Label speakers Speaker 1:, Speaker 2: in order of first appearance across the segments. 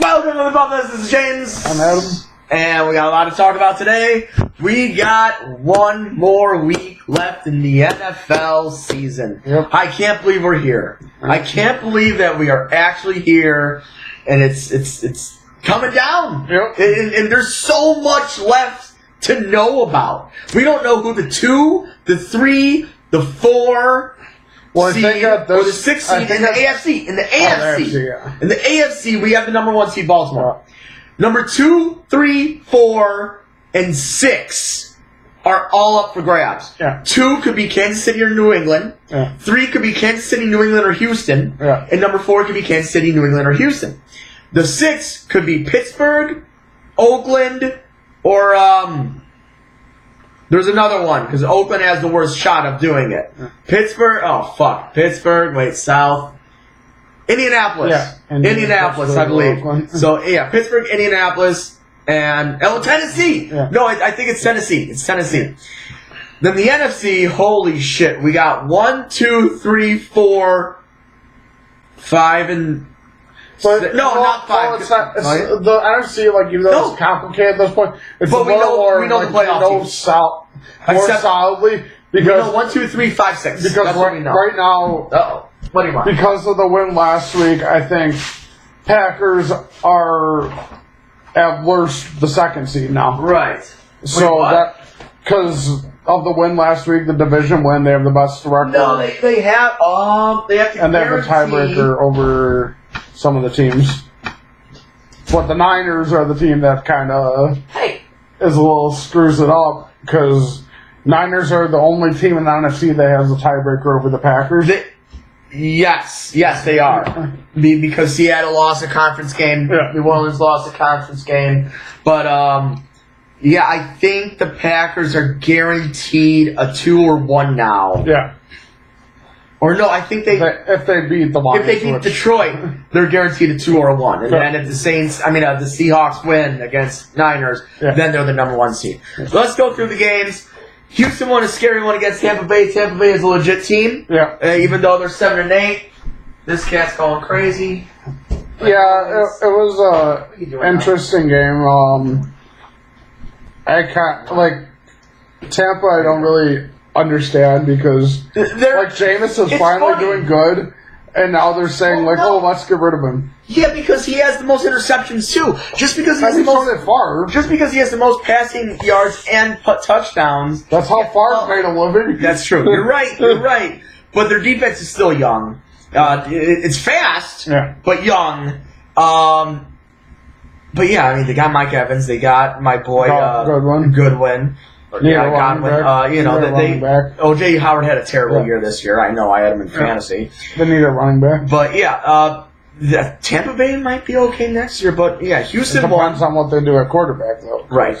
Speaker 1: Welcome to the Buffalo. This is James.
Speaker 2: I'm Adam.
Speaker 1: And we got a lot to talk about today. We got one more week left in the NFL season.
Speaker 2: Yep.
Speaker 1: I can't believe we're here. I can't believe that we are actually here, and it's coming down.
Speaker 2: Yep.
Speaker 1: And there's so much left to know about. We don't know who the 2, the 3, the 4 seed, or the 6 seed in the AFC. In the AFC. In the AFC, we have the number 1 seed, Baltimore. Number 2, 3, 4, and 6 are all up for grabs.
Speaker 2: Yeah.
Speaker 1: 2 could be Kansas City or New England.
Speaker 2: Yeah.
Speaker 1: 3 could be Kansas City, New England, or Houston.
Speaker 2: Yeah.
Speaker 1: And number 4 could be Kansas City, New England, or Houston. The 6 could be Pittsburgh, Oakland, or there's another one, because Oakland has the worst shot of doing it.
Speaker 2: Yeah.
Speaker 1: Pittsburgh, South. Indianapolis.
Speaker 2: Yeah.
Speaker 1: Indianapolis, I believe.
Speaker 2: Oakland.
Speaker 1: So, yeah, Pittsburgh, Indianapolis, and Tennessee.
Speaker 2: Yeah.
Speaker 1: No, I think it's Tennessee. It's Tennessee. Then the NFC, holy shit. We got 1, 2, 3, 4, 5, and... not 5.
Speaker 2: It's not, it's, the NFC, like, even though it's complicated at this point, it's
Speaker 1: but
Speaker 2: a little more,
Speaker 1: we know
Speaker 2: like,
Speaker 1: the playoff teams.
Speaker 2: More solidly. Because,
Speaker 1: we know 1, 2, 3, 5, 6.
Speaker 2: Because
Speaker 1: that's what we know.
Speaker 2: Right now...
Speaker 1: Uh-oh. What do you want?
Speaker 2: Because of the win last week, I think Packers are at worst the 2nd seed now.
Speaker 1: Right.
Speaker 2: So that because of the win last week, the division win, they have the best record.
Speaker 1: No, they have to
Speaker 2: and they have a tiebreaker over some of the teams. But the Niners are the team that kind of is a little screws it up because Niners are the only team in the NFC that has a tiebreaker over the Packers.
Speaker 1: Yes, they are. Because Seattle lost a conference game.
Speaker 2: Yeah.
Speaker 1: New Orleans lost a conference game. But, I think the Packers are guaranteed a 2 or 1 now.
Speaker 2: Yeah.
Speaker 1: Or no, I think
Speaker 2: if they beat the Lions,
Speaker 1: if they beat Detroit, they're guaranteed a 2 or a 1. And then if the the Seahawks win against Niners, then they're the number 1 seed. So let's go through the games. Houston won a scary one against Tampa Bay. Tampa Bay is a legit team.
Speaker 2: Yeah.
Speaker 1: Even though they're 7-8, this cat's going crazy.
Speaker 2: Yeah, it was an interesting game. Tampa. I don't really understand because Jameis is finally doing good, and now they're saying let's get rid of him.
Speaker 1: Yeah, because he has the most interceptions too. Just because he has the most passing yards and touchdowns.
Speaker 2: That's how Favre made a living.
Speaker 1: That's true. You're right. But their defense is still young. It's fast, but young. But yeah, I mean, they got Mike Evans. They got my boy Goodwin. OJ Howard had a terrible year this year. I know. I had him in fantasy.
Speaker 2: They need a running back.
Speaker 1: But yeah, Tampa Bay might be okay next year. But yeah, Houston
Speaker 2: depends on what they do at quarterback, though.
Speaker 1: Right.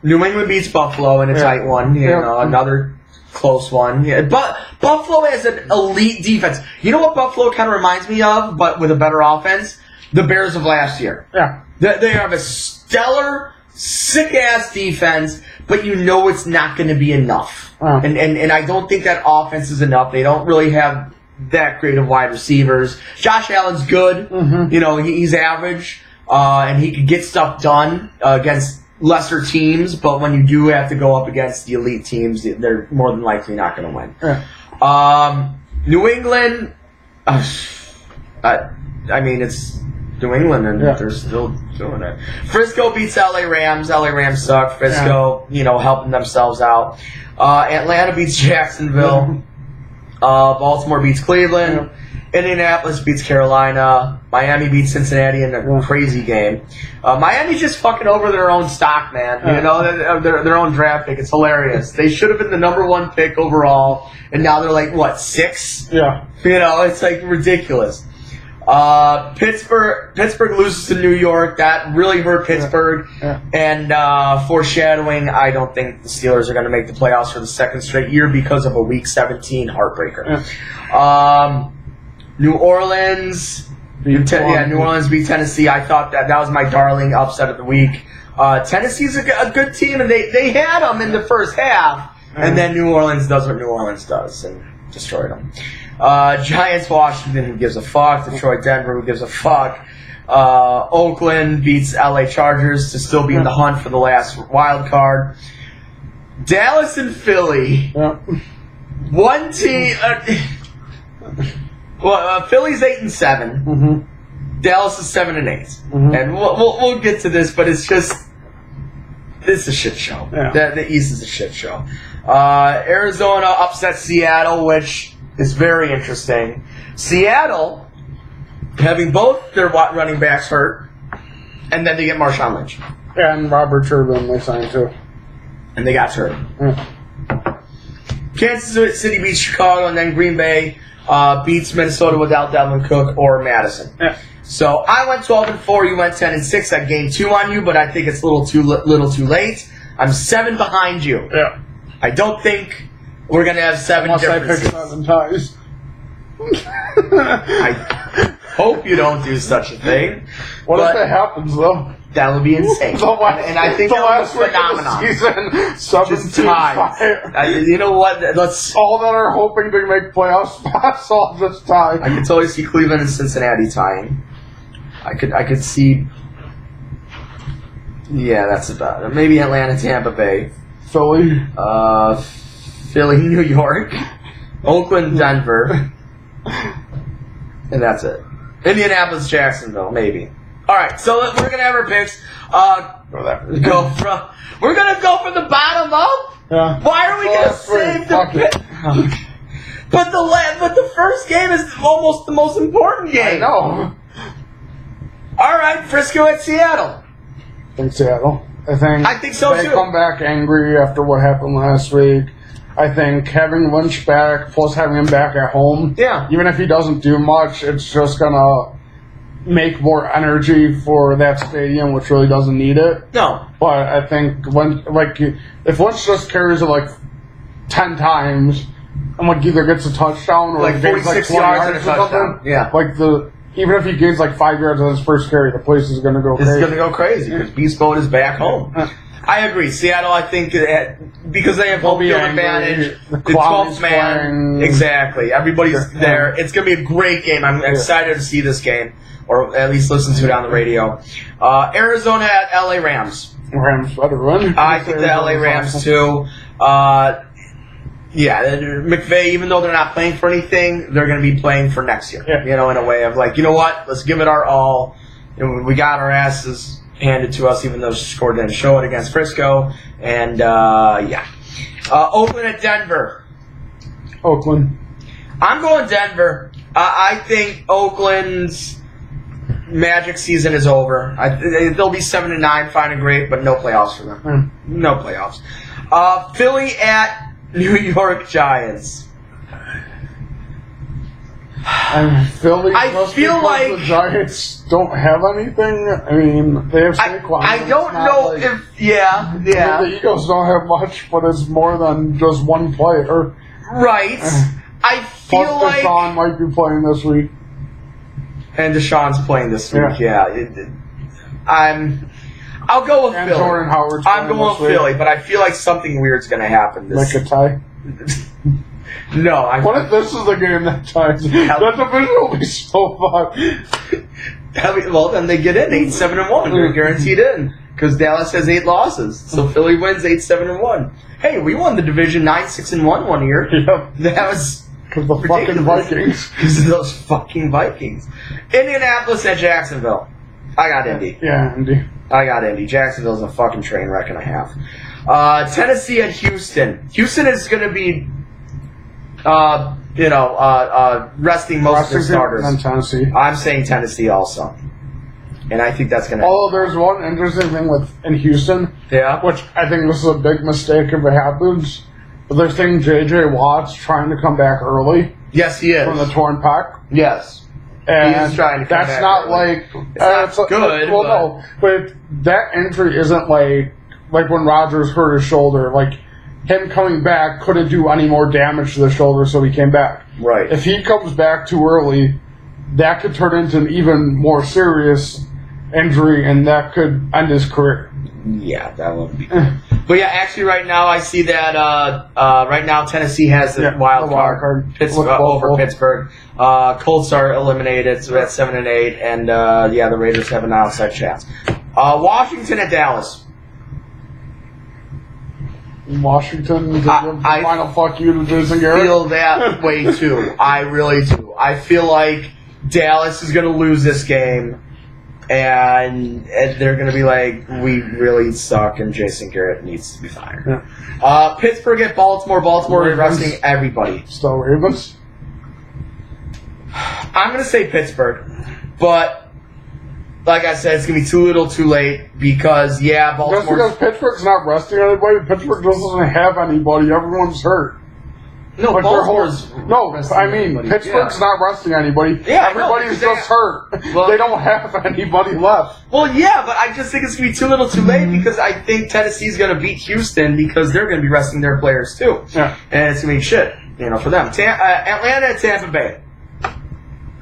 Speaker 1: New England beats Buffalo in a tight one. You know, another close one. Yeah, but Buffalo has an elite defense. You know what Buffalo kind of reminds me of, but with a better offense? The Bears of last year.
Speaker 2: Yeah.
Speaker 1: They have a stellar, sick-ass defense, but you know it's not going to be enough. And I don't think that offense is enough. They don't really have that great of wide receivers. Josh Allen's good. Mm-hmm. You know, he's average, and he can get stuff done against lesser teams, but when you do have to go up against the elite teams, they're more than likely not going to win.
Speaker 2: Yeah.
Speaker 1: New England, I mean, it's New England, and they're still doing it. Frisco beats LA Rams. LA Rams suck. Frisco, helping themselves out. Atlanta beats Jacksonville. Baltimore beats Cleveland. Indianapolis beats Carolina. Miami beats Cincinnati in a crazy game. Miami's just fucking over their own stock, man. Their own draft pick. It's hilarious. They should have been the number 1 pick overall, and now they're like, 6?
Speaker 2: Yeah.
Speaker 1: It's like ridiculous. Pittsburgh loses to New York. That really hurt Pittsburgh.
Speaker 2: Yeah.
Speaker 1: And foreshadowing, I don't think the Steelers are going to make the playoffs for the 2nd straight year because of a Week 17 heartbreaker.
Speaker 2: Yeah.
Speaker 1: New Orleans beat Tennessee. I thought that was my darling upset of the week. Tennessee's a good team, and they had them in the first half, and then New Orleans does what New Orleans does and destroyed them. Giants, Washington, who gives a fuck? Detroit, Denver, who gives a fuck? Oakland beats LA Chargers to still be in the hunt for the last wild card. Dallas and Philly.
Speaker 2: Yeah.
Speaker 1: One team. Philly's 8-7.
Speaker 2: Mm-hmm.
Speaker 1: Dallas is 7-8.
Speaker 2: Mm-hmm.
Speaker 1: And we'll get to this, but it's a shit show.
Speaker 2: Yeah.
Speaker 1: The East is a shit show. Arizona upsets Seattle, which is very interesting. Seattle having both their running backs hurt, and then they get Marshawn Lynch.
Speaker 2: And Robert Turbin they signed too.
Speaker 1: And they got hurt.
Speaker 2: Yeah.
Speaker 1: Kansas City beats Chicago, and then Green Bay beats Minnesota without Dalvin Cook or Madison.
Speaker 2: Yeah.
Speaker 1: So I went 12-4. You went 10-6. I gained 2 on you, but I think it's a little too late. I'm 7 behind you.
Speaker 2: Yeah.
Speaker 1: I don't think we're gonna have 7
Speaker 2: Unless
Speaker 1: differences.
Speaker 2: I pick 7 ties.
Speaker 1: I hope you don't do such a thing.
Speaker 2: What if that happens though?
Speaker 1: That would be insane. And I think that would be phenomenal.
Speaker 2: Season,
Speaker 1: Just ties. You know what? Let's.
Speaker 2: All that are hoping to make playoff spots all just tie.
Speaker 1: I can totally see Cleveland and Cincinnati tying. I could see. Yeah, that's about it. Maybe Atlanta, Tampa Bay,
Speaker 2: Philly,
Speaker 1: Philly, New York, Oakland, Denver, and that's it. Indianapolis, Jacksonville, maybe. All right, so we're gonna have our picks. We're gonna go from the bottom up.
Speaker 2: Yeah.
Speaker 1: Why are we gonna save the pick? But the first game is almost the most important game.
Speaker 2: I know.
Speaker 1: All right, Frisco at Seattle.
Speaker 2: I think Seattle. I think
Speaker 1: so
Speaker 2: they
Speaker 1: too.
Speaker 2: come back angry after what happened last week. I think having Lynch back, plus having him back at home, even if he doesn't do much, it's just gonna make more energy for that stadium, which really doesn't need it.
Speaker 1: No.
Speaker 2: But I think if Lynch just carries it 10 times and either gets a touchdown or
Speaker 1: like 46 yards and a touchdown. Yeah.
Speaker 2: Even if he gains 5 yards on his first carry, the place is going to go crazy.
Speaker 1: It's going to go crazy because Beast Mode is back home. I agree. Seattle, I think, because they have home field advantage, the 12th man. Exactly. Everybody's there. It's going to be a great game. I'm excited to see this game, or at least listen to it on the radio. Arizona at LA Rams.
Speaker 2: Rams better win.
Speaker 1: I think the LA Rams, too. McVay, even though they're not playing for anything, they're going to be playing for next year.
Speaker 2: Yeah.
Speaker 1: In a way of you know what? Let's give it our all. We got our asses handed to us, even though Score didn't show it against Frisco. And, Oakland at Denver.
Speaker 2: Oakland.
Speaker 1: I'm going Denver. I think Oakland's magic season is over. They'll be 7-9, fine and great, but no playoffs for them. No playoffs. Philly at New York Giants.
Speaker 2: Philly.
Speaker 1: I feel like
Speaker 2: the Giants don't have anything. I mean, they have Saquon.
Speaker 1: I don't know if
Speaker 2: the Eagles don't have much, but it's more than just one player.
Speaker 1: Right. I feel
Speaker 2: plus Deshaun might be playing this week.
Speaker 1: And Deshaun's playing this week. I'll go with
Speaker 2: and
Speaker 1: Philly.
Speaker 2: Jordan Howard's
Speaker 1: I'm going with Philly, but I feel like something weird's going to happen.
Speaker 2: Like a tie?
Speaker 1: No.
Speaker 2: What if this is the game that ties? That division will be so fun.
Speaker 1: Well, then they get in 8-7-1. They're guaranteed in because Dallas has 8 losses. So Philly wins 8-7-1. Hey, we won the division 9-6-1 one year.
Speaker 2: Yep.
Speaker 1: That was
Speaker 2: because the fucking Vikings.
Speaker 1: Because of those fucking Vikings. Indianapolis at Jacksonville. I got Indy.
Speaker 2: Yeah, Indy.
Speaker 1: I got Indy. Jacksonville's a fucking train wreck and a half. Tennessee at Houston. Houston is going to be, resting most of their starters.
Speaker 2: And Tennessee.
Speaker 1: I'm saying Tennessee also. And I think that's going to...
Speaker 2: Although there's one interesting thing in Houston.
Speaker 1: Yeah?
Speaker 2: Which I think this is a big mistake if it happens. But they're saying J.J. Watt's trying to come back early.
Speaker 1: Yes, he is.
Speaker 2: From the torn pec.
Speaker 1: Yes.
Speaker 2: And
Speaker 1: he is trying to come
Speaker 2: that's
Speaker 1: back
Speaker 2: not
Speaker 1: early. It's not good.
Speaker 2: Well, no. But that injury isn't like when Rodgers hurt his shoulder. Him coming back couldn't do any more damage to the shoulder, so he came back.
Speaker 1: Right.
Speaker 2: If he comes back too early, that could turn into an even more serious injury, and that could end his career.
Speaker 1: Yeah, that would be good. But yeah, actually, right now I see that right now Tennessee has the wild card Pittsburgh, over Pittsburgh. Colts are eliminated, so that's 7-8, and the Raiders have an outside chance. Washington at Dallas.
Speaker 2: Washington, final fuck you to Jason Garrett.
Speaker 1: I feel that way too. I really do. I feel like Dallas is going to lose this game, and they're going to be like, we really suck, and Jason Garrett needs to be fired. Yeah. Pittsburgh at Baltimore. Baltimore resting everybody.
Speaker 2: Still Ravens?
Speaker 1: I'm going to say Pittsburgh, but like I said, it's going to be too little too late because, Baltimore...
Speaker 2: Just because Pittsburgh's not resting anybody, Pittsburgh doesn't have anybody. Everyone's hurt.
Speaker 1: No,
Speaker 2: like
Speaker 1: Baltimore's
Speaker 2: Pittsburgh's not resting anybody.
Speaker 1: Yeah,
Speaker 2: everybody's just hurt. Well, they don't have anybody left.
Speaker 1: Well, yeah, but I just think it's going to be too little too late because I think Tennessee's going to beat Houston because they're going to be resting their players too.
Speaker 2: Yeah.
Speaker 1: And it's going to be shit, for them. Atlanta and Tampa Bay.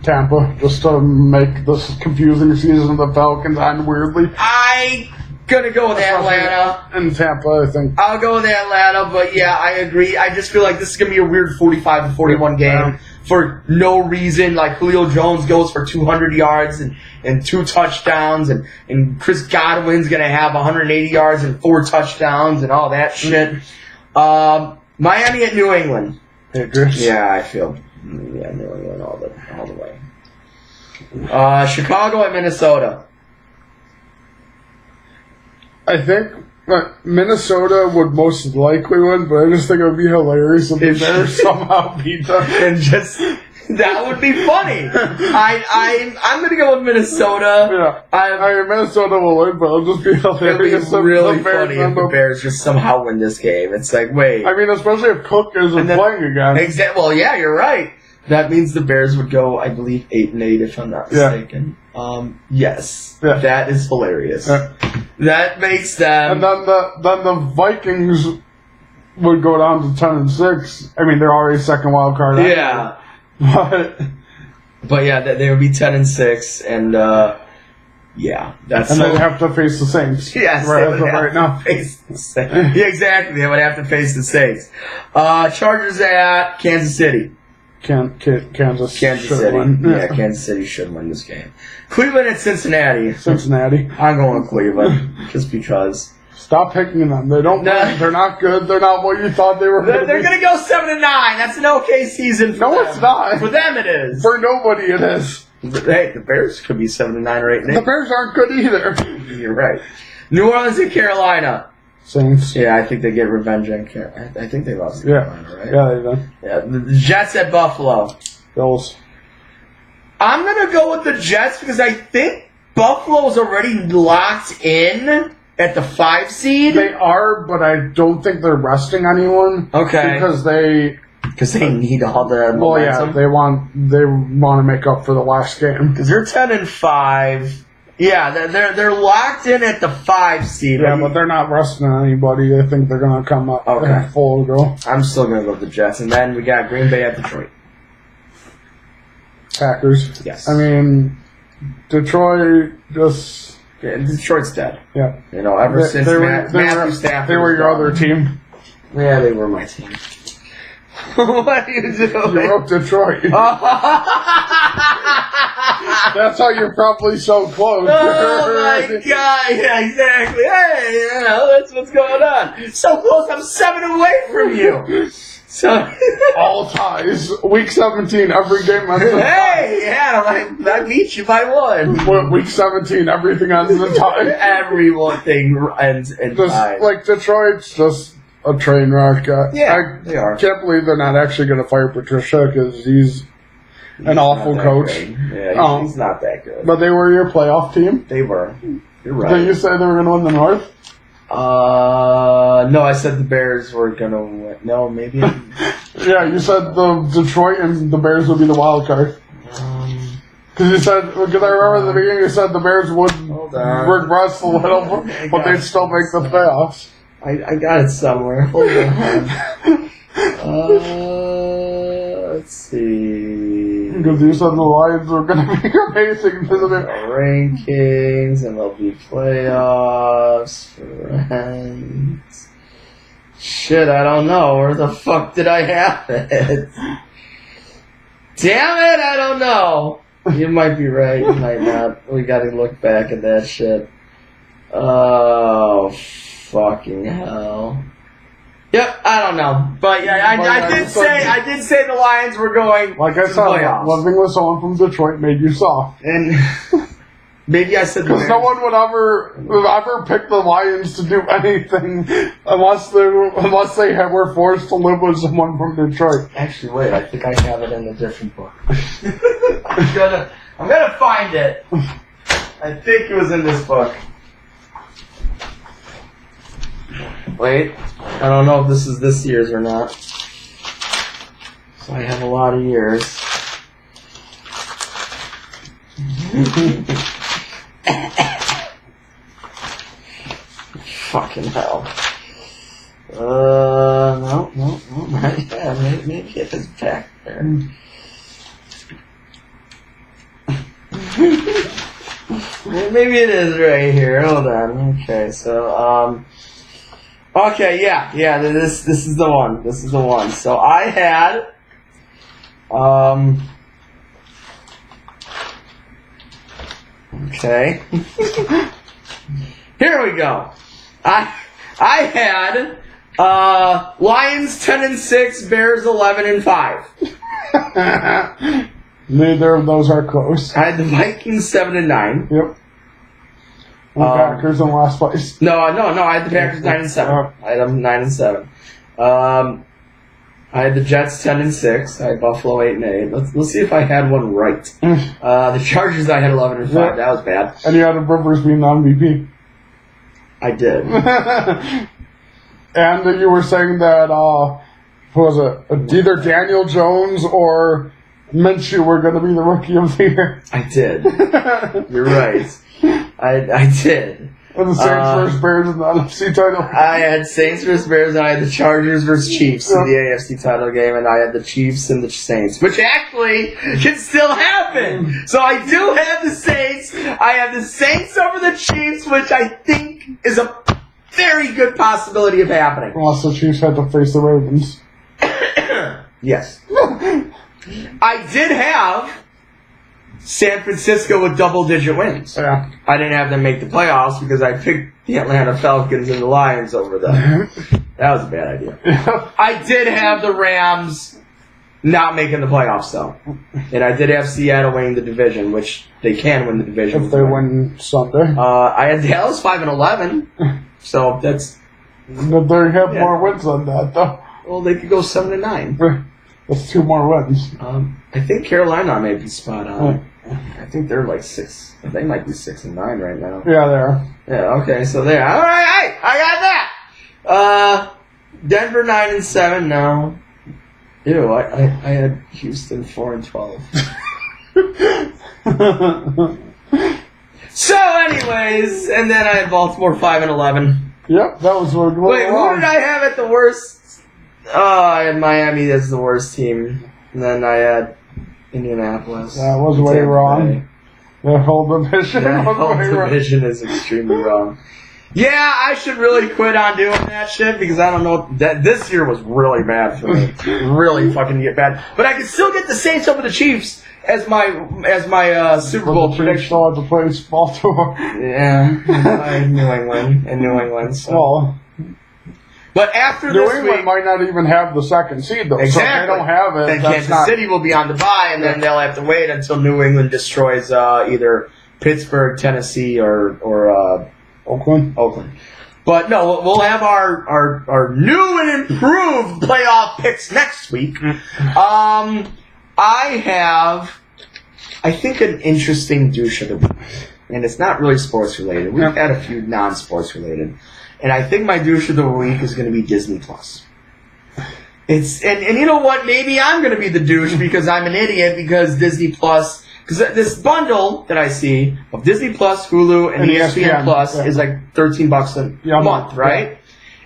Speaker 2: Tampa, just to make this confusing season of the Falcons end weirdly.
Speaker 1: I'm going to go with Atlanta.
Speaker 2: And Tampa, I think.
Speaker 1: I'll go with Atlanta, but I agree. I just feel like this is going to be a weird 45-41 game for no reason. Like Julio Jones goes for 200 yards and 2 touchdowns, and Chris Godwin's going to have 180 yards and 4 touchdowns and all that shit. Miami at New England. Yeah, I feel... New England all the way. Chicago at Minnesota.
Speaker 2: I think Minnesota would most likely win, but I just think it would be hilarious if the Bears somehow beat them.
Speaker 1: And just that would be funny. I'm gonna go with Minnesota.
Speaker 2: Yeah, Minnesota will win, but it'll just be hilarious.
Speaker 1: It'll be really funny if the Bears just somehow win this game. It's like, wait.
Speaker 2: I mean, especially if Cook isn't playing again.
Speaker 1: Well, yeah, you're right. That means the Bears would go, I believe, 8-8 if I'm not mistaken. Yes, that is hilarious. Yeah. That makes them.
Speaker 2: And then the Vikings would go down to 10-6. I mean, they're already second wild card.
Speaker 1: Yeah, but they would be 10-6, and that's.
Speaker 2: And they'd have to face the Saints.
Speaker 1: Yes,
Speaker 2: right now.
Speaker 1: Face the Saints. Yeah, exactly. They would have to face the Saints. Chargers at Kansas City.
Speaker 2: Kansas
Speaker 1: City.
Speaker 2: Win.
Speaker 1: Yeah, Kansas City should win this game. Cleveland at Cincinnati. I'm going with Cleveland just because.
Speaker 2: Stop picking them. They don't win. They're not good. They're not what you thought they were going to be.
Speaker 1: They're going to go 7-9. That's an okay season for them.
Speaker 2: No, it's not.
Speaker 1: For them it is.
Speaker 2: For nobody it is.
Speaker 1: Hey, the Bears could be 7-9 or 8-8.
Speaker 2: The Bears aren't good either.
Speaker 1: You're right. New Orleans and Carolina.
Speaker 2: Saints.
Speaker 1: Yeah, I think they get revenge on Carolina. I think they lost to Carolina, right?
Speaker 2: Yeah, they did.
Speaker 1: Yeah, the Jets at Buffalo.
Speaker 2: Bills.
Speaker 1: I'm going to go with the Jets because I think Buffalo's already locked in at the 5 seed.
Speaker 2: They are, but I don't think they're resting anyone.
Speaker 1: Okay.
Speaker 2: Because they
Speaker 1: need all the momentum.
Speaker 2: Well, yeah, they want to make up for the last game.
Speaker 1: Because they're 10-5. Yeah, they're locked in at the 5 seed.
Speaker 2: Yeah, but they're not resting anybody. I think they're going to come up full go.
Speaker 1: I'm still going to go with the Jets. And then we got Green Bay at Detroit.
Speaker 2: Packers.
Speaker 1: Yes.
Speaker 2: I mean, Detroit just...
Speaker 1: Yeah, Detroit's dead.
Speaker 2: Yeah.
Speaker 1: Ever since Matthew Stafford.
Speaker 2: They were your other team.
Speaker 1: Yeah, they were my team. What do you do?
Speaker 2: You wrote Detroit. That's how you're probably so close.
Speaker 1: Oh my god! Yeah, exactly. Hey, that's what's going on. So close, I'm 7 away from you. So
Speaker 2: all ties. Week 17, every game ends in
Speaker 1: Hey, I beat you by 1.
Speaker 2: Week 17, everything ends in tie.
Speaker 1: Everything ends in tie.
Speaker 2: Like Detroit's just a train wreck.
Speaker 1: They are.
Speaker 2: I can't believe they're not actually going to fire Patricia because he's an awful coach.
Speaker 1: Good. Yeah, he's not that good.
Speaker 2: But they were your playoff team?
Speaker 1: They were. You're right.
Speaker 2: Did you say they were going to win the North?
Speaker 1: No, I said the Bears were going to win. No, maybe.
Speaker 2: Yeah, you said the Detroit and the Bears would be the wild card. Because I remember at the beginning you said the Bears would regress a little, but they'd still make the playoffs.
Speaker 1: I got it somewhere. Hold on. Let's see.
Speaker 2: Because you said the Lions were going to be amazing.
Speaker 1: Rankings, MLB playoffs, friends. Shit, I don't know. Where the fuck did I have it? Damn it, I don't know. You might be right, you might not. We gotta look back at that shit. Oh, fucking hell. Yep, I don't know. But yeah, I did say the Lions were going
Speaker 2: like I
Speaker 1: to the
Speaker 2: said,
Speaker 1: playoffs.
Speaker 2: living with someone from Detroit made you soft.
Speaker 1: And maybe I said the
Speaker 2: Because no one would ever pick the Lions to do anything unless they were forced to live with someone from Detroit.
Speaker 1: Actually, wait, I think I have it in a different book. I'm gonna find it. I think it was in this book. Wait, I don't know if this is this year's or not. So I have a lot of years. Fucking hell. No. Yeah, maybe it is back there. Maybe it is right here. Hold on. Okay, so, okay, yeah, this is the one. This is the one. So I had, okay. Here we go. I had Lions 10-6, Bears 11-5.
Speaker 2: Neither of those are close.
Speaker 1: I had the Vikings 7-9.
Speaker 2: Yep. The Packers in last place.
Speaker 1: No, I had the Packers 9-7. I had them 9-7. I had the Jets 10-6. I had Buffalo 8-8. Let's see if I had one right. The Chargers I had 11-5.
Speaker 2: Yep.
Speaker 1: That was bad.
Speaker 2: And you had the Rivers being the MVP.
Speaker 1: I did.
Speaker 2: And you were saying that, who was it? Either Daniel Jones or Minshew were going to be the Rookie of the Year.
Speaker 1: I did. You're right. I did.
Speaker 2: And the Saints versus Bears in the NFC title.
Speaker 1: I had Saints versus Bears, and I had the Chargers versus Chiefs in the AFC title game, and I had the Chiefs and the Saints, which actually can still happen. So I do have the Saints. I have the Saints over the Chiefs, which I think is a very good possibility of happening.
Speaker 2: Unless the Chiefs had to face the Ravens.
Speaker 1: Yes. I did have San Francisco with double-digit wins.
Speaker 2: Yeah.
Speaker 1: I didn't have them make the playoffs because I picked the Atlanta Falcons and the Lions over them. That was a bad idea. I did have the Rams not making the playoffs, though. And I did have Seattle winning the division, which they can win the division.
Speaker 2: If they win Sunday.
Speaker 1: I had Dallas 5-11. So that's...
Speaker 2: But they have more wins than that, though.
Speaker 1: Well, they could go 7-9.
Speaker 2: That's 2 more wins.
Speaker 1: I think Carolina may be spot on. I think they're like 6. They might be 6-9 right now.
Speaker 2: Yeah, they are.
Speaker 1: Yeah. Okay. So there. All right. I got that. Denver 9-7. No. Ew. I had Houston 4-12. So, anyways, and then I had Baltimore 5-11.
Speaker 2: Yep, that was what.
Speaker 1: Wait, who did I have at the worst? I had Miami as the worst team. And then I had Indianapolis.
Speaker 2: That was way wrong. The whole division
Speaker 1: division is extremely wrong. Yeah, I should really quit on doing that shit because I don't know that this year was really bad for me. Really fucking bad. But I could still get the Saints over the Chiefs as my Super Bowl prediction.
Speaker 2: Still had to play Baltimore.
Speaker 1: Yeah, New England. So.
Speaker 2: Well,
Speaker 1: but after
Speaker 2: New
Speaker 1: this
Speaker 2: England
Speaker 1: week,
Speaker 2: might not even have the second seed though.
Speaker 1: Exactly.
Speaker 2: So if they don't have it,
Speaker 1: then Kansas City will be on the bye, and then they'll have to wait until New England destroys either Pittsburgh, Tennessee, or
Speaker 2: Oakland.
Speaker 1: But no, we'll have our new and improved playoff picks next week. I have, I think, an interesting douche of the week, and it's not really sports related. We've had a few non-sports related, and I think my douche of the week is going to be Disney Plus. It's and you know what? Maybe I'm going to be the douche because I'm an idiot because Disney Plus. Because this bundle that I see of Disney Plus, Hulu, and ESPN Plus is like $13 a month, right? Yeah.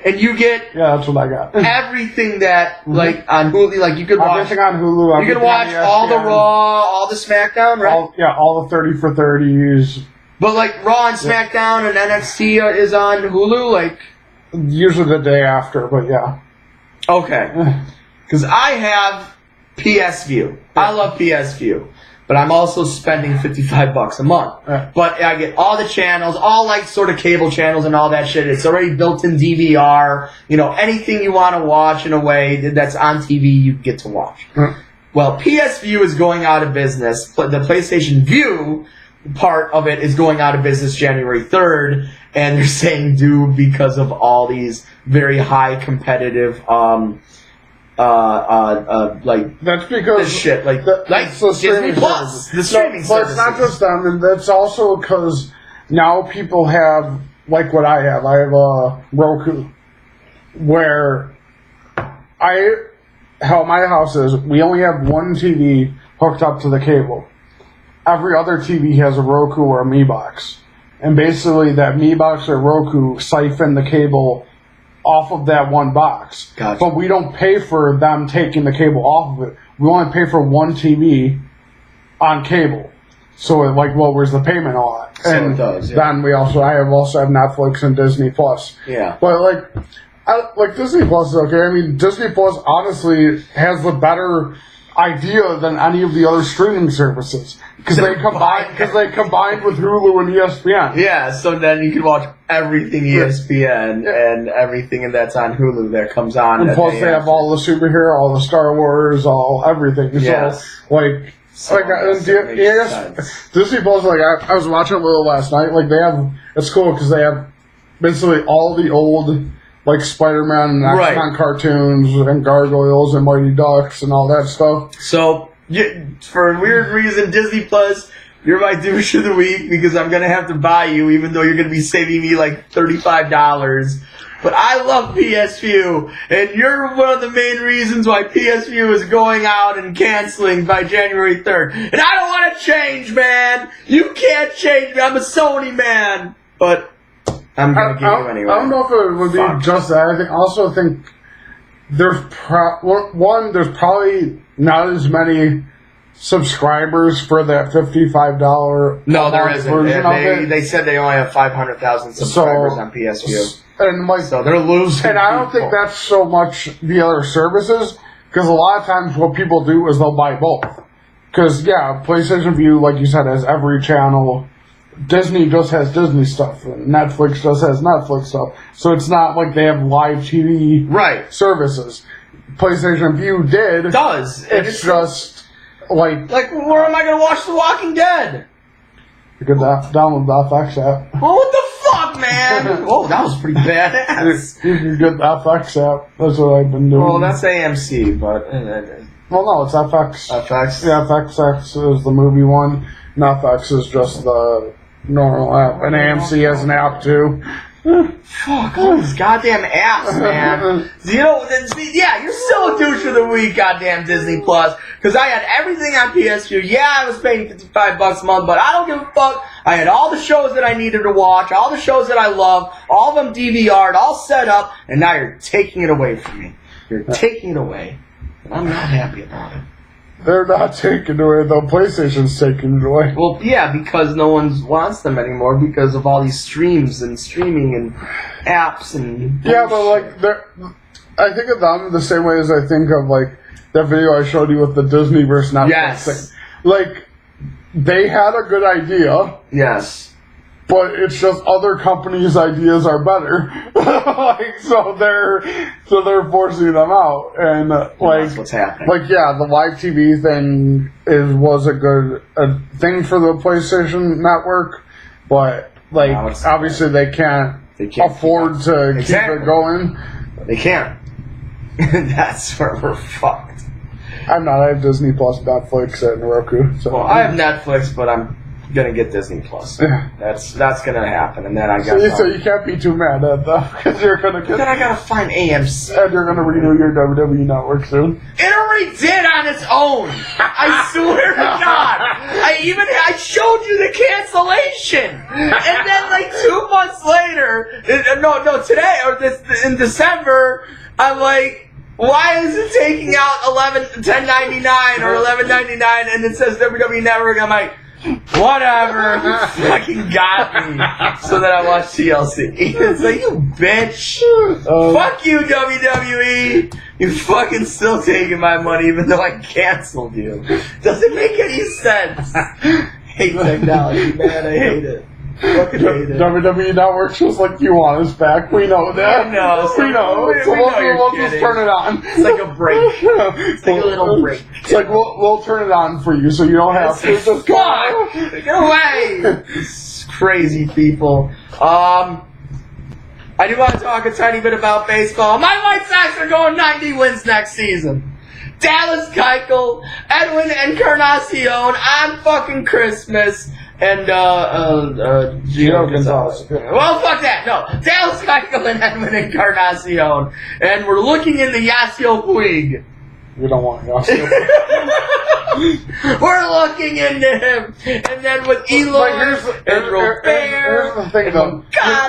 Speaker 1: And you get
Speaker 2: that's what I got.
Speaker 1: Everything that like on Hulu, like you could watch
Speaker 2: everything on Hulu.
Speaker 1: You can watch all the Raw, all the SmackDown, right?
Speaker 2: All the 30 for 30s.
Speaker 1: But like Raw and SmackDown and NXT is on Hulu, like.
Speaker 2: usually the day after, but yeah.
Speaker 1: Okay. Because I have PS View. I love PS View. But I'm also spending $55 a month. But I get all the channels, all like sort of cable channels and all that shit. It's already built in DVR. You know, anything you want to watch in a way that's on TV, you get to watch. Well, PS View is going out of business. The PlayStation View part of it is going out of business January 3rd. And they're saying due because of all these very high competitive, like
Speaker 2: that's because
Speaker 1: this shit, like Disney Plus, the streaming services.
Speaker 2: But it's not just them, and that's also because now people have, like what I have a Roku, where how my house is, we only have one TV hooked up to the cable. Every other TV has a Roku or a Mi Box, and basically that Mi Box or Roku siphon the cable off of that one box.
Speaker 1: Gotcha.
Speaker 2: But we don't pay for them taking the cable off of it. We only pay for one TV on cable. So it lowers the payment a lot.
Speaker 1: So
Speaker 2: and
Speaker 1: it does, yeah.
Speaker 2: Then I also have Netflix and Disney Plus.
Speaker 1: Yeah.
Speaker 2: But Disney Plus is okay. I mean, Disney Plus honestly has the better idea than any of the other streaming services because they combined with Hulu and ESPN.
Speaker 1: Yeah, so then you can watch everything ESPN and everything that's on Hulu that comes on.
Speaker 2: And plus, they have all the superhero, all the Star Wars, everything.
Speaker 1: Yes.
Speaker 2: So, Disney Plus. I was watching it a little last night. It's cool because they have basically all the old. Spider-Man and X-Men cartoons and Gargoyles and Mighty Ducks and all that stuff.
Speaker 1: So, for a weird reason, Disney Plus, you're my douche of the week because I'm going to have to buy you even though you're going to be saving me $35. But I love PS View, and you're one of the main reasons why PS View is going out and canceling by January 3rd. And I don't want to change, man! You can't change me, I'm a Sony man! But I'm going to give you anyway.
Speaker 2: I don't know if it would be just that. I also think there's there's probably not as many subscribers for that $55
Speaker 1: no, there isn't.
Speaker 2: version of it.
Speaker 1: They said they only have 500,000 subscribers on PS View.
Speaker 2: So
Speaker 1: they're losing.
Speaker 2: And I don't think that's so much the other services, because a lot of times what people do is they'll buy both. Because, PlayStation View, like you said, has every channel. Disney just has Disney stuff, and Netflix just has Netflix stuff. So it's not like they have live TV services. PlayStation View does. It's just where
Speaker 1: am I going to watch The Walking Dead?
Speaker 2: You can download the FX app.
Speaker 1: Oh, what the fuck, man? Oh, that was pretty badass.
Speaker 2: You can get the FX app. That's what I've been doing.
Speaker 1: Well, that's AMC, but
Speaker 2: well, no, it's FX.
Speaker 1: FX?
Speaker 2: Yeah, FX is the movie one. And FX is just the normal app. And AMC has an app, too.
Speaker 1: Fuck, all these goddamn apps, man. You're still a douche of the week, goddamn Disney Plus. Because I had everything on PS2. Yeah, I was paying $55 a month, but I don't give a fuck. I had all the shows that I needed to watch, all the shows that I love, all of them DVR'd, all set up, and now you're taking it away from me. You're taking it away. And I'm not happy about it.
Speaker 2: They're not taking it away, though. PlayStation's taking it away.
Speaker 1: Well, yeah, because no one wants them anymore because of all these streams and streaming and apps and...
Speaker 2: Yeah, but, I think of them the same way as I think of, that video I showed you with the Disney versus Netflix thing. They had a good idea.
Speaker 1: Yes.
Speaker 2: But it's just other companies' ideas are better. So they're forcing them out. And,
Speaker 1: that's what's happening.
Speaker 2: The live TV thing was a good thing for the PlayStation Network. But, obviously they can't afford to keep it going.
Speaker 1: They can't. That's where we're fucked.
Speaker 2: I'm not. I have Disney Plus, Netflix, and Roku. So.
Speaker 1: Well, I have Netflix, but I'm gonna get Disney Plus.
Speaker 2: Yeah.
Speaker 1: That's gonna happen, and then I got.
Speaker 2: So you can't be too mad at that because you're gonna get.
Speaker 1: Then I gotta find AMC.
Speaker 2: And you're gonna renew your WWE Network soon.
Speaker 1: It already did on its own. I swear to God. I showed you the cancellation, and then 2 months later, today or in December, I'm like. Why is it taking out $10.99 or $11.99 and it says WWE Network? I'm like, Whatever. You fucking got me. So then I watched TLC. It's like, you bitch. Fuck you, WWE. You fucking still taking my money even though I canceled you. Doesn't make any sense. Hate technology, man. I hate it. Fucking hate it.
Speaker 2: WWE Network just like, you want us back. We know that.
Speaker 1: I know.
Speaker 2: We know. So we'll just turn it on.
Speaker 1: It's like a break. It's like a little break.
Speaker 2: It's like, we'll turn it on for you so you don't have to. Just
Speaker 1: fuck! Get away! Crazy people. I do want to talk a tiny bit about baseball. My White Sox are going 90 wins next season. Dallas Keuchel, Edwin Encarnacion on fucking Christmas, and Gio Gonzalez. Well, fuck that. No, Dallas Keuchel and Edwin Encarnacion, and we're looking into Yasiel Puig.
Speaker 2: We don't want Yasiel.
Speaker 1: We're looking into him, and then with Eloy and Robert.
Speaker 2: Here's the thing, though.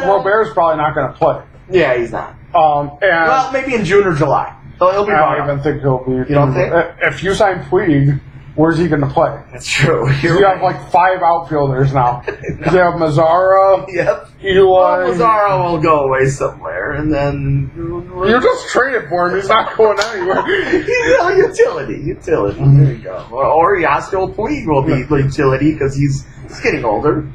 Speaker 2: Robert's probably not going to play.
Speaker 1: Yeah, he's not.
Speaker 2: And
Speaker 1: well, maybe in June or July. He'll be.
Speaker 2: I don't even think he'll be.
Speaker 1: You don't think?
Speaker 2: If you sign Puig, where's he going to play?
Speaker 1: That's true.
Speaker 2: You have like 5 outfielders now. You have Mazzara.
Speaker 1: Yep.
Speaker 2: Eloy.
Speaker 1: Well, Mazzara will go away somewhere, and then
Speaker 2: you just traded for him. He's not going anywhere.
Speaker 1: He's a utility. Mm-hmm. There you go. Or Yasiel Puig will be utility because he's getting older.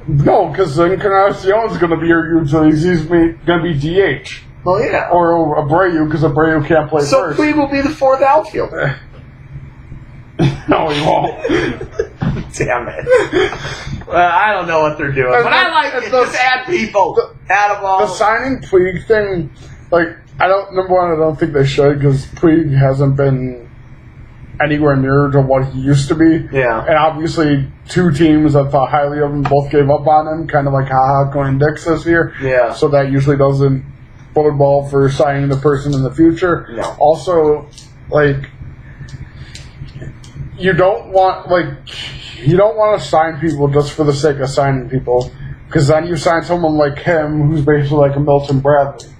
Speaker 2: No, because Encarnacion's going to be your utility. He's going to be DH.
Speaker 1: Well, yeah.
Speaker 2: Or Abreu, because Abreu can't play
Speaker 1: so
Speaker 2: first.
Speaker 1: So Puig will be the 4th outfielder.
Speaker 2: No, he won't.
Speaker 1: Damn it. I don't know what they're doing, but I like it. Just add people. Add them all.
Speaker 2: The signing Puig thing, like, number one, I don't think they should, because Puig hasn't been anywhere near to what he used to be.
Speaker 1: Yeah.
Speaker 2: And obviously, 2 teams that thought highly of him both gave up on him, kind of like going Dix this year.
Speaker 1: Yeah.
Speaker 2: So that usually doesn't bode well for signing the person in the future.
Speaker 1: No.
Speaker 2: Also, like, you don't want to sign people just for the sake of signing people, because then you sign someone like him, who's basically like a Milton Bradley,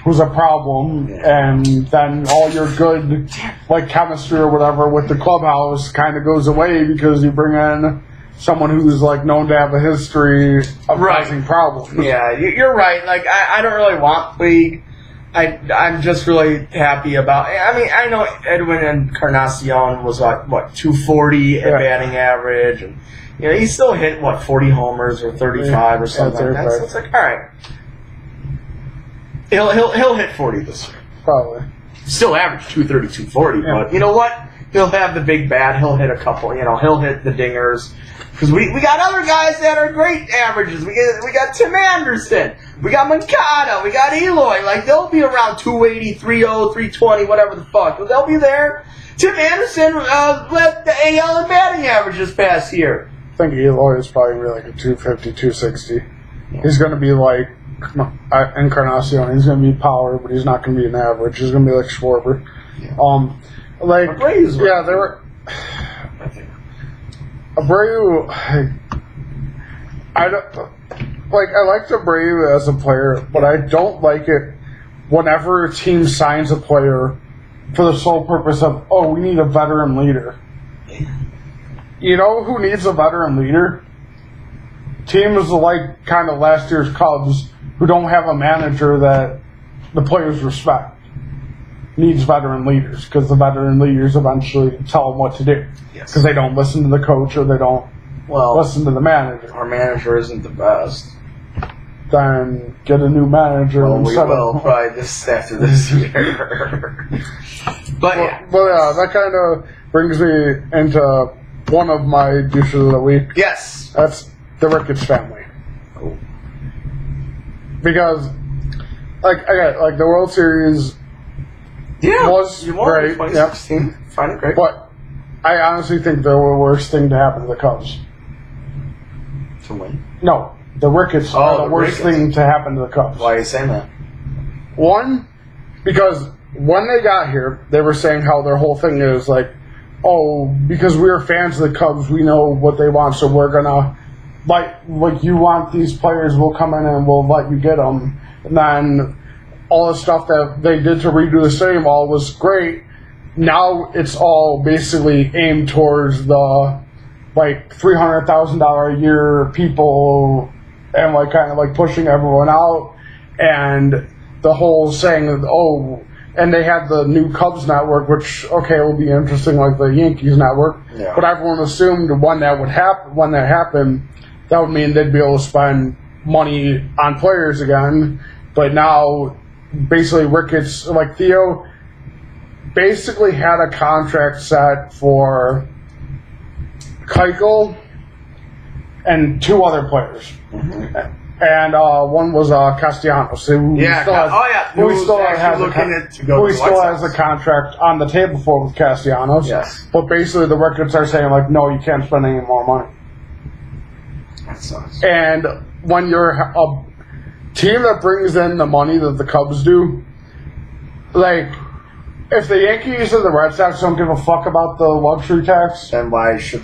Speaker 2: who's a problem, and then all your good, like, chemistry or whatever with the clubhouse kind of goes away because you bring in someone who's like known to have a history of causing problems.
Speaker 1: Yeah, you're right. Like, I don't really want Puig. I'm just really happy about. I mean, I know Edwin Encarnacion was like 240 at batting average, and he still hit 40 homers or 35 or something like that. So it's like, all right, he'll hit 40 this year.
Speaker 2: Probably.
Speaker 1: Still average 230, 240, but you know what? He'll have the big bat. He'll hit a couple. He'll hit the dingers. Because we got other guys that are great averages. We got Tim Anderson. We got Moncada. We got Eloy. Like, they'll be around 280, 30, 320, whatever the fuck. But they'll be there. Tim Anderson led the AL in batting averages past year.
Speaker 2: I think Eloy is probably like a 250, 260. He's going to be like Encarnacion. He's going to be power, but he's not going to be an average. He's going to be like Schwarber.
Speaker 1: Yeah.
Speaker 2: They were. Abreu, I liked Abreu as a player, but I don't like it whenever a team signs a player for the sole purpose of, we need a veteran leader. You know who needs a veteran leader? Teams like kind of last year's Cubs, who don't have a manager that the players respect. Needs veteran leaders, because the veteran leaders eventually tell them what to do. Because they don't listen to the coach or they don't listen to the manager.
Speaker 1: Our manager isn't the best.
Speaker 2: Then get a new manager.
Speaker 1: Well, we will probably after this year. But
Speaker 2: that kind of brings me into one of my douches of the week.
Speaker 1: Yes.
Speaker 2: That's the Ricketts family.
Speaker 1: Cool.
Speaker 2: Because, the World Series was great.
Speaker 1: 2016. Find it great.
Speaker 2: But I honestly think the worst thing to happen to the Cubs.
Speaker 1: To win?
Speaker 2: No. The Ricketts are the worst thing to happen to the Cubs.
Speaker 1: Why are you saying that?
Speaker 2: One, because when they got here, they were saying how their whole thing is like, because we're fans of the Cubs, we know what they want, so we're gonna, like you want these players, we'll come in and we'll let you get them. And then all the stuff that they did to redo the stadium all was great. Now it's all basically aimed towards the like $300,000 a year people and like kind of like pushing everyone out, and the whole saying of, oh, and they had the new Cubs network, which will be interesting, like the Yankees network.
Speaker 1: Yeah.
Speaker 2: But everyone assumed when that happened, that would mean they'd be able to spend money on players again. But now, basically, Ricketts, like Theo, basically had a contract set for Keuchel and 2 other players.
Speaker 1: Mm-hmm.
Speaker 2: And one was Castellanos, who still has a contract on the table for with Castellanos.
Speaker 1: Yes.
Speaker 2: But basically, the Ricketts are saying, like, no, you can't spend any more money.
Speaker 1: That sucks.
Speaker 2: And when you're a team that brings in the money that the Cubs do, like, if the Yankees and the Red Sox don't give a fuck about the luxury tax,
Speaker 1: then why should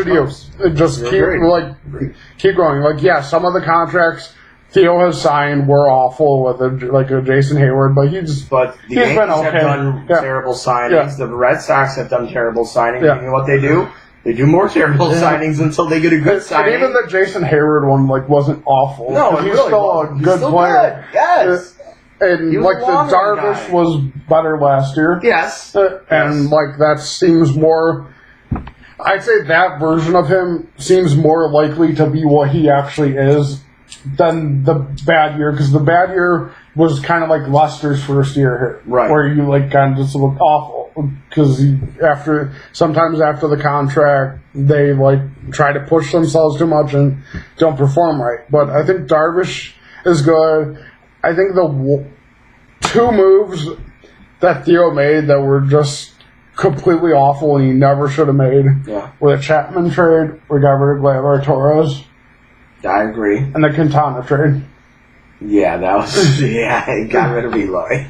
Speaker 2: you just keep going? Like, yeah, some of the contracts Theo has signed were awful with a Jason Hayward, but the Yankees
Speaker 1: been okay. Have done terrible signings. The Red Sox have done terrible signings. You know what they do? They do more terrible signings until they get a good signing.
Speaker 2: And even the Jason Hayward one wasn't awful.
Speaker 1: No,
Speaker 2: he's still a good player.
Speaker 1: Good. Yes.
Speaker 2: And the Darvish was better last year.
Speaker 1: Yes.
Speaker 2: And that seems more. I'd say that version of him seems more likely to be what he actually is than the bad year, because the bad year was kind of like Lester's first year here,
Speaker 1: right?
Speaker 2: Where you kind of just look awful because sometimes after the contract they try to push themselves too much and don't perform right. But I think Darvish is good. I think the 2 moves that Theo made that were just completely awful and he never should have made were the Chapman trade, we got rid of Gleyber Torres.
Speaker 1: I agree.
Speaker 2: And the Quintana trade.
Speaker 1: Yeah, that was he got rid of Eloy.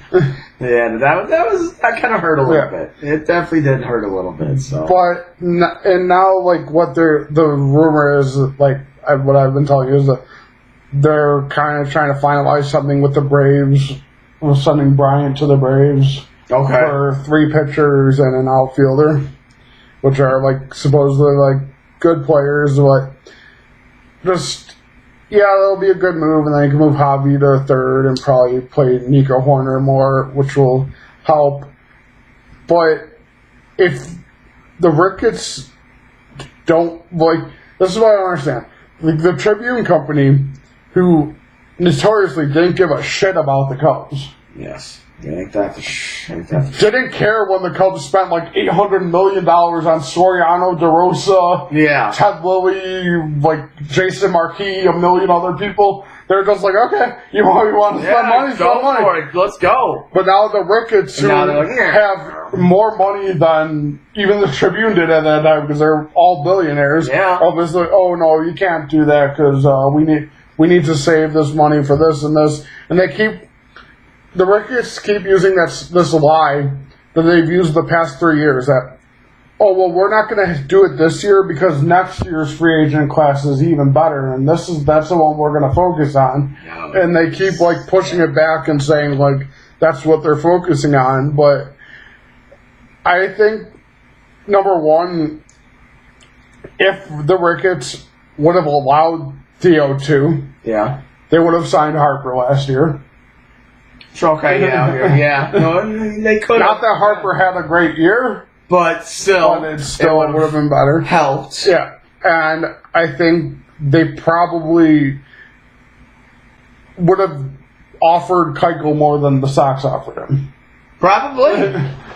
Speaker 1: That kind of hurt a little bit. It definitely did hurt a little bit. So,
Speaker 2: but now what the rumor is what I've been telling you is that they're kind of trying to finalize something with the Braves. We're sending Bryant to the Braves for 3 pitchers and an outfielder, which are supposedly good players, but that'll be a good move, and then you can move Javi to third and probably play Nico Horner more, which will help. But if the Ricketts don't this is what I don't understand. The Tribune Company, who notoriously didn't give a shit about the Cubs.
Speaker 1: Yes.
Speaker 2: Didn't care when the Cubs spent $800 million on Soriano, DeRosa, Ted Lilly, Jason Marquis, a million other people. They're just okay, you want to spend money, spend money.
Speaker 1: For it. Let's go.
Speaker 2: But now the Ricketts, who have more money than even the Tribune did at that time because they're all billionaires, obviously, oh no, you can't do that because we need to save this money for this and this, and the Ricketts keep using this lie that they've used the past 3 years that, we're not going to do it this year because next year's free agent class is even better, and that's the one we're going to focus on. And they keep pushing it back and saying that's what they're focusing on. But I think number one, if the Ricketts would have allowed Theo to, they would have signed Harper last year.
Speaker 1: Okay, no, they could.
Speaker 2: Not that Harper had a great year,
Speaker 1: but still,
Speaker 2: it would have been better.
Speaker 1: Helped.
Speaker 2: Yeah, and I think they probably would have offered Keuchel more than the Sox offered him.
Speaker 1: Probably.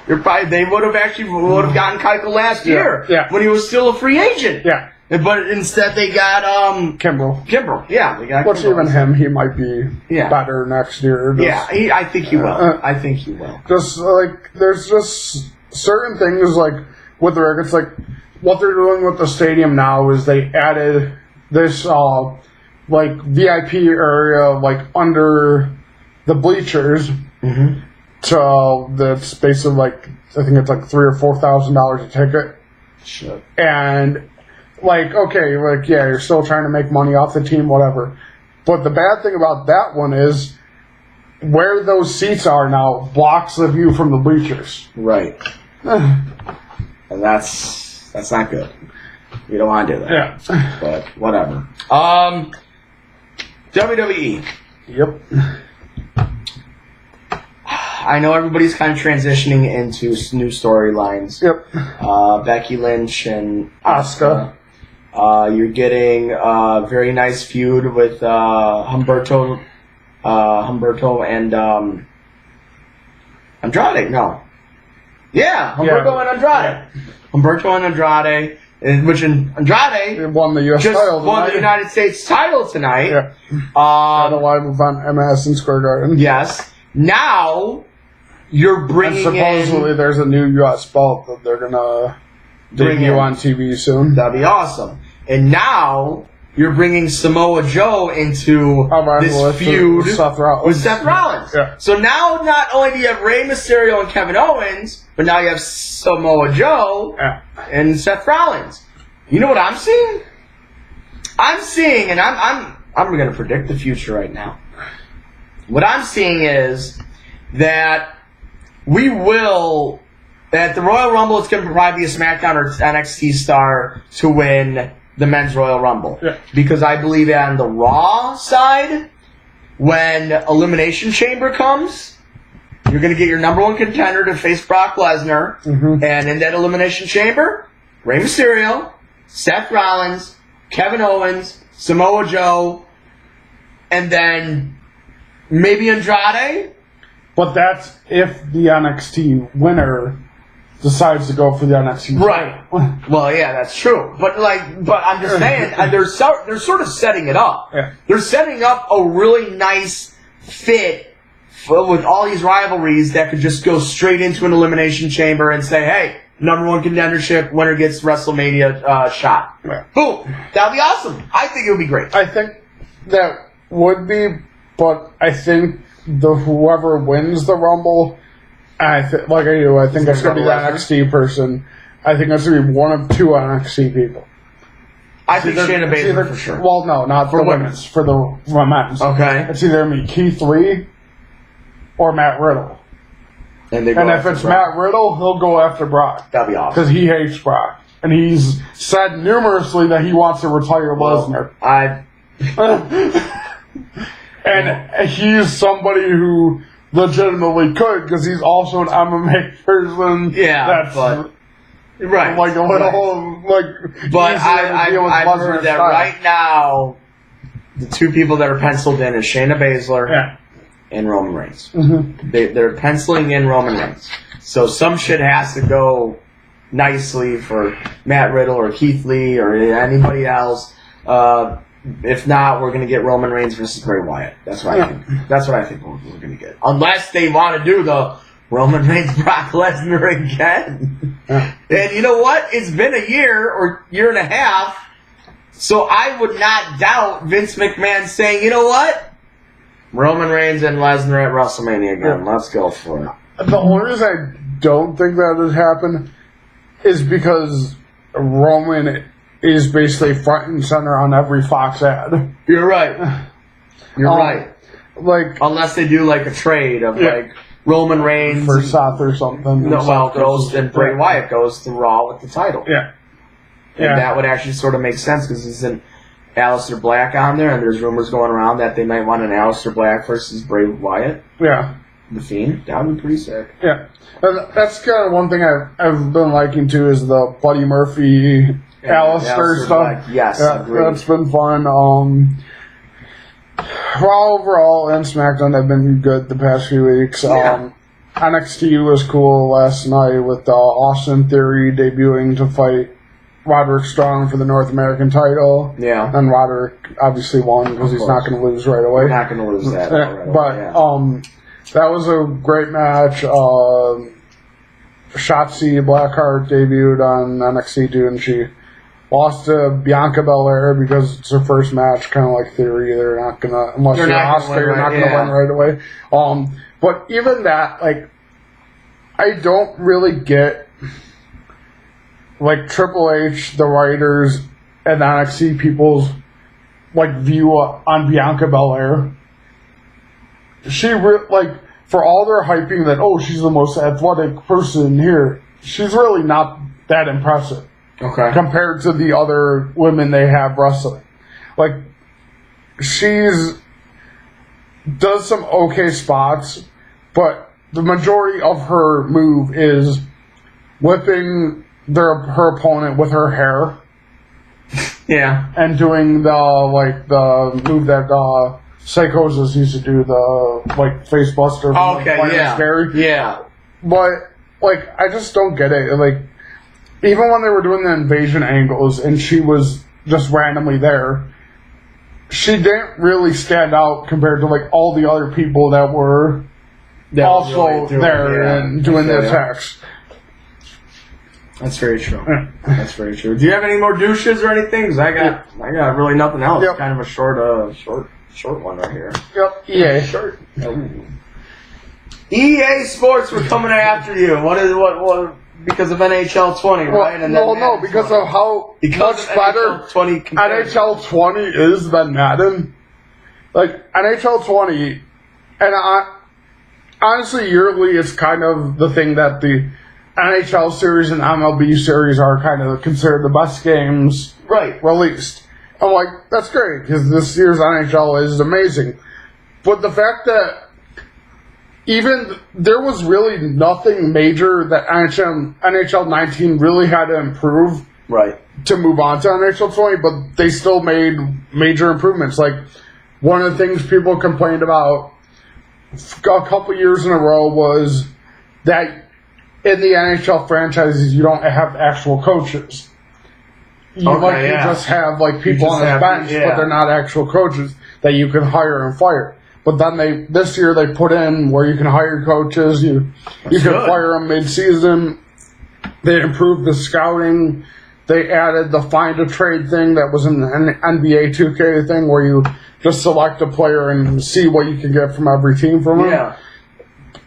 Speaker 1: They would have gotten Keuchel last year when he was still a free agent.
Speaker 2: Yeah.
Speaker 1: But instead they got
Speaker 2: Kimbrel.
Speaker 1: They got
Speaker 2: Which
Speaker 1: Kimbrel.
Speaker 2: Even him, he might be better next year.
Speaker 1: I think he will. I think he will.
Speaker 2: Just there's just certain things with the Ricketts, what they're doing with the stadium now is they added this VIP area under the bleachers.
Speaker 1: Mm-hmm.
Speaker 2: So that's basically I think it's $3,000 or $4,000 a ticket.
Speaker 1: Shit.
Speaker 2: And you're still trying to make money off the team, whatever. But the bad thing about that one is where those seats are now blocks the view from the bleachers.
Speaker 1: Right. And that's not good. You don't want to do that.
Speaker 2: Yeah.
Speaker 1: But whatever. WWE.
Speaker 2: Yep.
Speaker 1: I know everybody's kind of transitioning into new storylines.
Speaker 2: Yep.
Speaker 1: Becky Lynch and
Speaker 2: Asuka.
Speaker 1: You're getting a very nice feud with Humberto and Andrade. No. Yeah, Humberto and Andrade. Humberto and Andrade. Which Andrade
Speaker 2: won the U.S.
Speaker 1: just
Speaker 2: title
Speaker 1: won the
Speaker 2: tonight.
Speaker 1: United States title tonight.
Speaker 2: Yeah. Live on Madison Square Garden.
Speaker 1: Yes. Now you're bringing
Speaker 2: and supposedly there's a new U.S. belt that they're gonna debut on TV soon.
Speaker 1: That'd be awesome. And now you're bringing Samoa Joe into this feud with Seth Rollins.
Speaker 2: Yeah.
Speaker 1: So now not only do you have Rey Mysterio and Kevin Owens, but now you have Samoa Joe and Seth Rollins. You know what I'm seeing? I'm seeing, and I'm going to predict the future right now. What I'm seeing is that at the Royal Rumble, it's going to probably be a SmackDown or NXT star to win the Men's Royal Rumble.
Speaker 2: Yeah.
Speaker 1: Because I believe on the Raw side, when Elimination Chamber comes, you're going to get your number one contender to face Brock Lesnar.
Speaker 2: Mm-hmm.
Speaker 1: And in that Elimination Chamber, Rey Mysterio, Seth Rollins, Kevin Owens, Samoa Joe, and then maybe Andrade.
Speaker 2: But that's if the NXT winner decides to go for the NXT.
Speaker 1: Right. Well, yeah, that's true. But I'm just saying, and they're sort of setting it up.
Speaker 2: Yeah.
Speaker 1: They're setting up a really nice fit with all these rivalries that could just go straight into an elimination chamber and say, hey, number one contendership, winner gets WrestleMania shot.
Speaker 2: Yeah.
Speaker 1: Boom. That'd be awesome. I think it would be great.
Speaker 2: I think that would be, but I think whoever wins the Rumble, I think it's going to be the NXT person. I think it's going to be one of two NXT people.
Speaker 1: I think Shayna Baszler for sure.
Speaker 2: Well, no, not for women's. For the women's.
Speaker 1: Okay.
Speaker 2: It's either going to be Keith Lee or Matt Riddle.
Speaker 1: And
Speaker 2: if it's Matt Riddle, he'll go after Brock.
Speaker 1: That'd be awesome.
Speaker 2: Because he hates Brock. And he's said numerously that he wants to retire Lesnar. And he's somebody who legitimately could, because he's also an MMA person.
Speaker 1: Yeah, right.
Speaker 2: Like a little,
Speaker 1: But I've heard that right now, the two people that are penciled in is Shayna Baszler and Roman Reigns.
Speaker 2: Mm-hmm.
Speaker 1: They're penciling in Roman Reigns. So some shit has to go nicely for Matt Riddle or Keith Lee or anybody else. If not, we're going to get Roman Reigns versus Bray Wyatt. That's what I think. That's what I think we're going to get. Unless they want to do the Roman Reigns Brock Lesnar again. And you know what? It's been a year or year and a half, so I would not doubt Vince McMahon saying, you know what? Roman Reigns and Lesnar at WrestleMania again. Let's go for it.
Speaker 2: The only reason I don't think that would happen is because Roman is basically front and center on every Fox ad.
Speaker 1: You're right. You're right.
Speaker 2: Unless
Speaker 1: they do a trade of Roman Reigns
Speaker 2: for Seth or something.
Speaker 1: And Bray Wyatt goes to Raw with the title.
Speaker 2: Yeah.
Speaker 1: And that would actually sort of make sense because isn't Aleister Black on there, and there's rumors going around that they might want an Aleister Black versus Bray Wyatt.
Speaker 2: Yeah.
Speaker 1: The Fiend. That would be pretty sick.
Speaker 2: Yeah. And that's kind of one thing I've been liking too is the Buddy Murphy Aleister stuff.
Speaker 1: Yes,
Speaker 2: that's been fun. Raw overall and SmackDown have been good the past few weeks. NXT was cool last night with Austin Theory debuting to fight Roderick Strong for the North American title.
Speaker 1: Yeah.
Speaker 2: And Roderick obviously won because he's not going to lose right away.
Speaker 1: We're not going to lose that.
Speaker 2: That was a great match. Shotzi Blackheart debuted on NXT too, and she lost to Bianca Belair because it's her first match, kind of like Theory. They're not gonna, unless you're Asuka, you're not gonna win right away. But even that, I don't really get Triple H, the writers, and NXT people's view on Bianca Belair. She for all their hyping that she's the most athletic person here, she's really not that impressive.
Speaker 1: Okay.
Speaker 2: Compared to the other women they have wrestling. Like, she's does some okay spots, but the majority of her move is whipping her opponent with her hair.
Speaker 1: Yeah.
Speaker 2: And doing the move that Psychosis used to do, the face buster.
Speaker 1: Okay, yeah.
Speaker 2: Scary.
Speaker 1: Yeah.
Speaker 2: But I just don't get it. Like, even when they were doing the invasion angles and she was just randomly there, she didn't really stand out compared to all the other people that were also there and doing the attacks.
Speaker 1: That's very true. That's very true. Do you have any more douches or anything? 'Cause I got really nothing else.
Speaker 2: Yep.
Speaker 1: Kind of a short one right here.
Speaker 2: Yep. EA.
Speaker 1: Short. EA Sports were coming after you. What? Because of NHL 20, right? And
Speaker 2: no, because of how much better NHL 20 is than Madden. Like, NHL 20, and honestly, yearly, it's kind of the thing that the NHL series and MLB series are kind of considered the best games released. I'm like, that's great, because this year's NHL is amazing. But the fact that even there was really nothing major that NHL 19 really had to improve to move on to NHL 20, but they still made major improvements. Like, one of the things people complained about a couple years in a row was that in the NHL franchises, you don't have actual coaches. You just have people on the bench, but they're not actual coaches that you can hire and fire. But then this year they put in where you can hire coaches, you can fire them mid-season. They improved the scouting. They added the find a trade thing that was in the NBA 2K thing where you just select a player and see what you can get from every team from them.
Speaker 1: Yeah.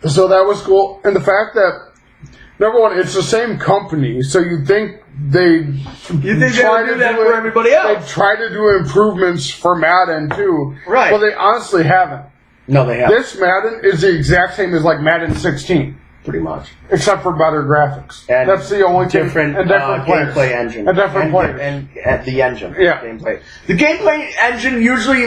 Speaker 2: So that was cool. And the fact that, number one, it's the same company, so you'd think they would
Speaker 1: do that for everybody else.
Speaker 2: They try to do improvements for Madden too,
Speaker 1: right?
Speaker 2: But they honestly haven't.
Speaker 1: No, they haven't.
Speaker 2: This Madden is the exact same as Madden 16,
Speaker 1: pretty much,
Speaker 2: except for better graphics.
Speaker 1: And
Speaker 2: that's the only
Speaker 1: different
Speaker 2: and different
Speaker 1: gameplay engine,
Speaker 2: and different players,
Speaker 1: and the engine,
Speaker 2: gameplay.
Speaker 1: The gameplay engine usually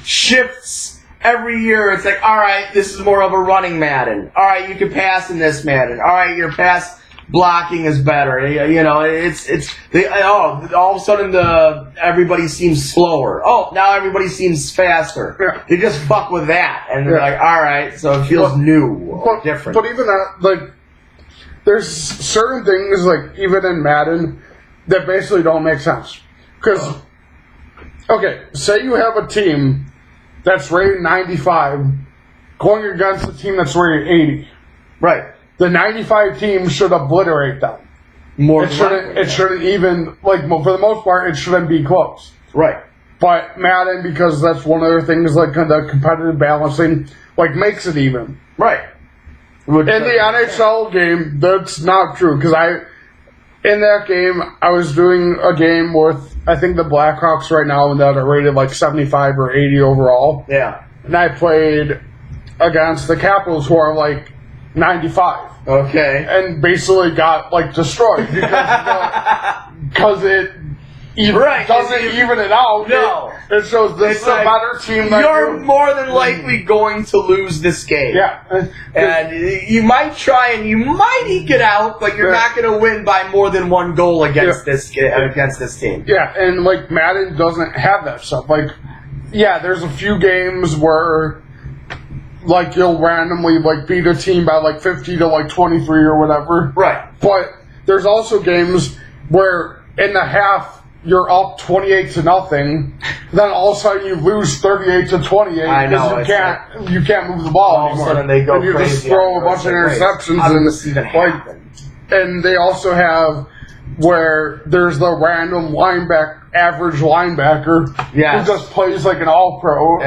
Speaker 1: shifts every year. It's all right, this is more of a running Madden. All right, you can pass in this Madden. All right, your pass blocking is better. All of a sudden everybody seems slower. Oh, now everybody seems faster.
Speaker 2: Yeah.
Speaker 1: They just fuck with that, and they're all right, so it feels new or different.
Speaker 2: But even that, there's certain things even in Madden that basically don't make sense. Because, okay, say you have a team that's rated 95 going against a team that's rated 80.
Speaker 1: Right.
Speaker 2: The 95 team should obliterate them. It shouldn't even, for the most part, it shouldn't be close.
Speaker 1: Right.
Speaker 2: But Madden, because that's one of the things, the competitive balancing, makes it even.
Speaker 1: Right.
Speaker 2: In the NHL game, that's not true, because in that game, I was doing a game with, I think, the Blackhawks right now that are rated 75 or 80 overall.
Speaker 1: Yeah.
Speaker 2: And I played against the Capitals, who are 95.
Speaker 1: Okay.
Speaker 2: And basically got destroyed because it doesn't even it out.
Speaker 1: No.
Speaker 2: It shows this is a better team than
Speaker 1: you're more than likely going to lose this game.
Speaker 2: Yeah.
Speaker 1: And you might try and you might eke it out, but you're not going to win by more than one goal against this team.
Speaker 2: Yeah, and Madden doesn't have that stuff. There's a few games where you'll randomly beat a team by 50 to 23 or whatever.
Speaker 1: Right.
Speaker 2: But there's also games where in the half you're up 28-0, then all of a sudden you lose 38-28 because you can't move the ball
Speaker 1: all
Speaker 2: anymore.
Speaker 1: All of a sudden they go
Speaker 2: and you
Speaker 1: crazy.
Speaker 2: Just throw a bunch of interceptions.
Speaker 1: How did this even happen?
Speaker 2: And they also have where there's the random average linebacker who just plays like an all-pro.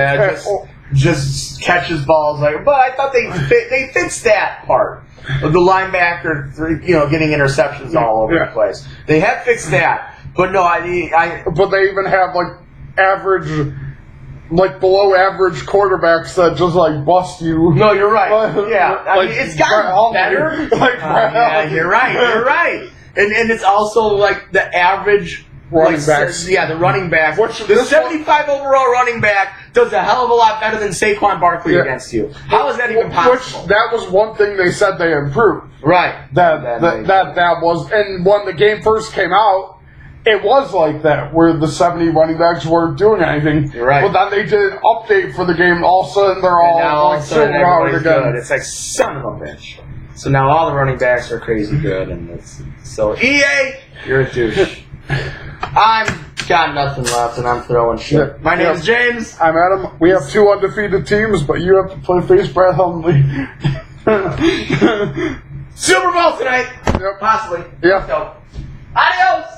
Speaker 1: Just catches balls but I thought they fixed that part of the linebacker, getting interceptions all over the place. They have fixed that, but no,
Speaker 2: But they even have average, below average quarterbacks that just bust you.
Speaker 1: No, you're right. Yeah, it's gotten better.
Speaker 2: Yeah,
Speaker 1: you're right. And it's also like the average
Speaker 2: Running
Speaker 1: like,
Speaker 2: backs.
Speaker 1: Yeah, the running backs.
Speaker 2: Which-
Speaker 1: The 75 overall running back does a hell of a lot better than Saquon Barkley against you. How is that even possible?
Speaker 2: Which, that was one thing they said they improved.
Speaker 1: Right.
Speaker 2: That was, and when the game first came out, it was like that, where the 70 running backs weren't doing anything.
Speaker 1: Right.
Speaker 2: But then they did an update for the game, all of a sudden they're all
Speaker 1: And now all of
Speaker 2: like
Speaker 1: a sudden
Speaker 2: super hard
Speaker 1: everybody's
Speaker 2: again.
Speaker 1: good. It's like, son of a bitch. So now all the running backs are crazy good, and it's so EA, you're a douche. I'm got nothing left, and I'm throwing shit.
Speaker 2: Yeah.
Speaker 1: My name is James.
Speaker 2: I'm Adam. We have 2 undefeated teams, but you have to play face Brad Hundley.
Speaker 1: Super Bowl tonight.
Speaker 2: Yep.
Speaker 1: Possibly.
Speaker 2: Yeah.
Speaker 1: Let's go. Adios.